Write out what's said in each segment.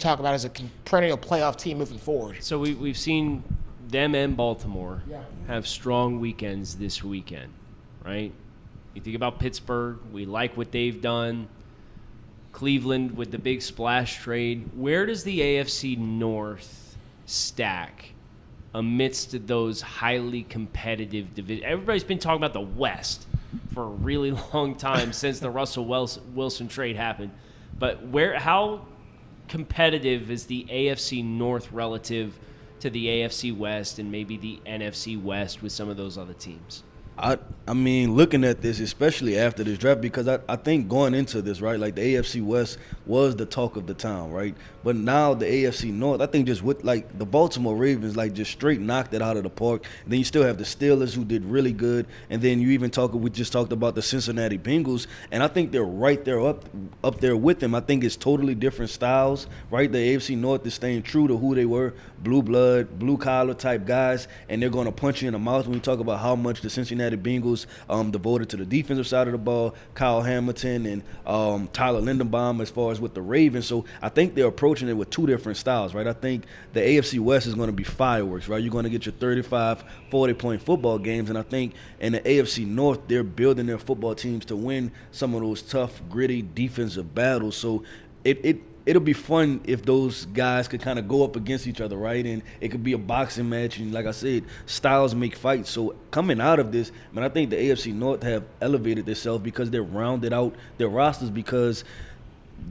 talk about as a perennial playoff team moving forward. So we've seen them and Baltimore have strong weekends this weekend, right? You think about Pittsburgh, we like what they've done. Cleveland with the big splash trade. Where does the AFC North stack amidst those highly competitive divisions? Everybody's been talking about the West for a really long time since the Russell Wilson trade happened. But how competitive is the AFC North relative to the AFC West and maybe the NFC West with some of those other teams? I mean, looking at this, especially after this draft, because I think going into this, right, like the AFC West was the talk of the town, right? But now the AFC North, I think just with, like, the Baltimore Ravens, like, just straight knocked it out of the park. And then you still have the Steelers, who did really good. And then we just talked about the Cincinnati Bengals. And I think they're right there up there with them. I think it's totally different styles, right? The AFC North is staying true to who they were, blue blood, blue collar type guys. And they're going to punch you in the mouth when we talk about how much the Cincinnati Bengals devoted to the defensive side of the ball, Kyle Hamilton and Tyler Linderbaum as far as with the Ravens. So I think they're approaching it with two different styles, right? I think the AFC West is going to be fireworks, right? You're going to get your 35, 40-point football games, and I think in the AFC North, they're building their football teams to win some of those tough, gritty defensive battles. So it'll be fun if those guys could kind of go up against each other, right? And it could be a boxing match. And like I said, styles make fights. So coming out of this, man, I think the AFC North have elevated themselves because they've rounded out their rosters, because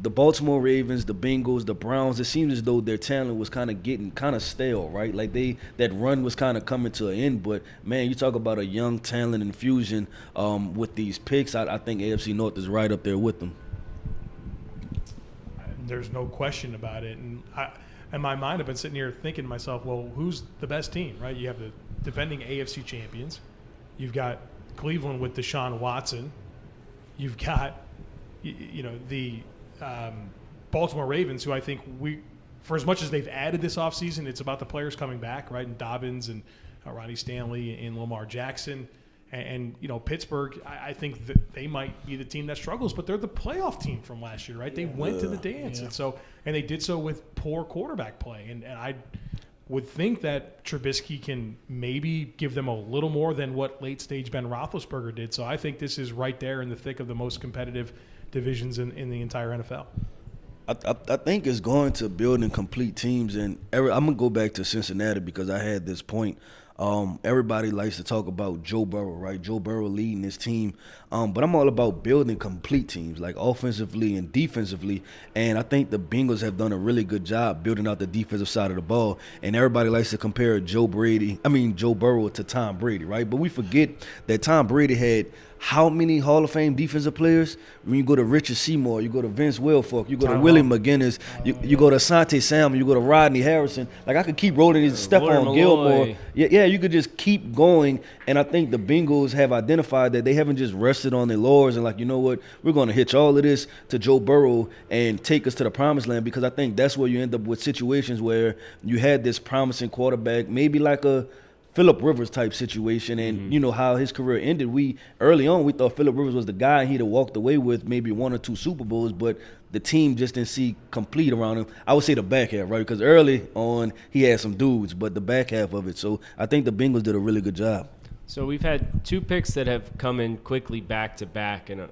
the Baltimore Ravens, the Bengals, the Browns, it seems as though their talent was kind of getting kind of stale, right? Like that run was kind of coming to an end. But, man, you talk about a young talent infusion with these picks. I think AFC North is right up there with them. There's no question about it. And in my mind, I've been sitting here thinking to myself, well, who's the best team, right? You have the defending AFC champions. You've got Cleveland with Deshaun Watson. You've got, the Baltimore Ravens, who I think for as much as they've added this offseason, it's about the players coming back, right? And Dobbins and Ronnie Stanley and Lamar Jackson. And Pittsburgh, I think that they might be the team that struggles, but they're the playoff team from last year, right? They went to the dance, and they did so with poor quarterback play. And I would think that Trubisky can maybe give them a little more than what late-stage Ben Roethlisberger did. So I think this is right there in the thick of the most competitive divisions in the entire NFL. I think it's going to building complete teams, and I'm going to go back to Cincinnati because I had this point. Everybody likes to talk about Joe Burrow, right? Joe Burrow leading his team. But I'm all about building complete teams, like offensively and defensively. And I think the Bengals have done a really good job building out the defensive side of the ball. And everybody likes to compare Joe Burrow to Tom Brady, right? But we forget that Tom Brady had how many Hall of Fame defensive players? When you go to Richard Seymour, you go to Vince Wilfork, you go to Willie McGinnis, you go to Asante Samuel, you go to Rodney Harrison. Like, I could keep rolling these, Stephon Gilmore. Yeah, you could just keep going. And I think the Bengals have identified that they haven't just rested on their laurels and like, you know what, we're going to hitch all of this to Joe Burrow and take us to the promised land, because I think that's where you end up with situations where you had this promising quarterback, maybe like a Phillip Rivers type situation, and you know how his career ended. Early on we thought Phillip Rivers was the guy, he'd have walked away with maybe 1 or 2 Super Bowls, but the team just didn't see complete around him. I would say the back half, right? Because early on he had some dudes, but the back half of it. So I think the Bengals did a really good job. So we've had 2 picks that have come in quickly back to back, and there's